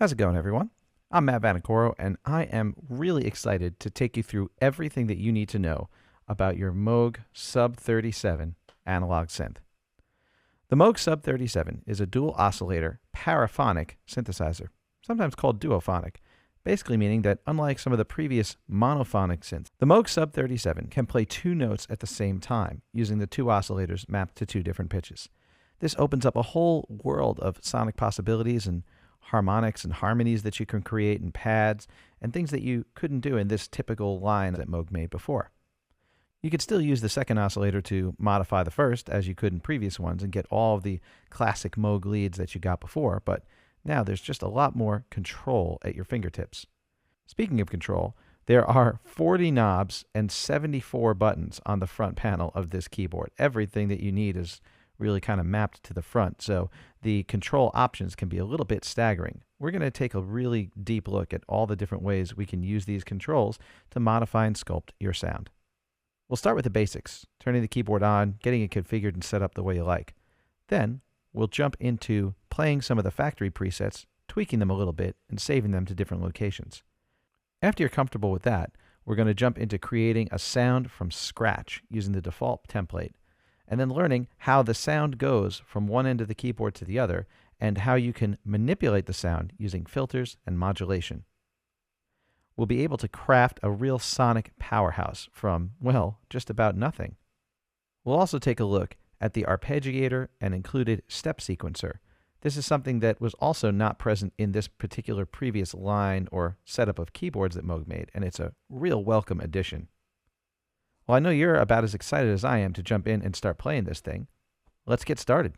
How's it going, everyone? I'm Matt Vanacoro, and I am really excited to take you through everything that you need to know about your Moog Sub 37 analog synth. The Moog Sub 37 is a dual oscillator paraphonic synthesizer, sometimes called duophonic, basically meaning that unlike some of the previous monophonic synths, the Moog Sub 37 can play two notes at the same time using the two oscillators mapped to two different pitches. This opens up a whole world of sonic possibilities and harmonics and harmonies that you can create in pads and things that you couldn't do in this typical line that Moog made before. You could still use the second oscillator to modify the first as you could in previous ones and get all of the classic Moog leads that you got before, but now there's just a lot more control at your fingertips. Speaking of control, there are 40 knobs and 74 buttons on the front panel of this keyboard. Everything that you need is really kind of mapped to the front, so the control options can be a little bit staggering. We're going to take a really deep look at all the different ways we can use these controls to modify and sculpt your sound. We'll start with the basics, turning the keyboard on, getting it configured and set up the way you like. Then we'll jump into playing some of the factory presets, tweaking them a little bit, and saving them to different locations. After you're comfortable with that, we're going to jump into creating a sound from scratch using the default template, and then learning how the sound goes from one end of the keyboard to the other, and how you can manipulate the sound using filters and modulation. We'll be able to craft a real sonic powerhouse from, well, just about nothing. We'll also take a look at the arpeggiator and included step sequencer. This is something that was also not present in this particular previous line or setup of keyboards that Moog made, and it's a real welcome addition. Well, I know you're about as excited as I am to jump in and start playing this thing. Let's get started.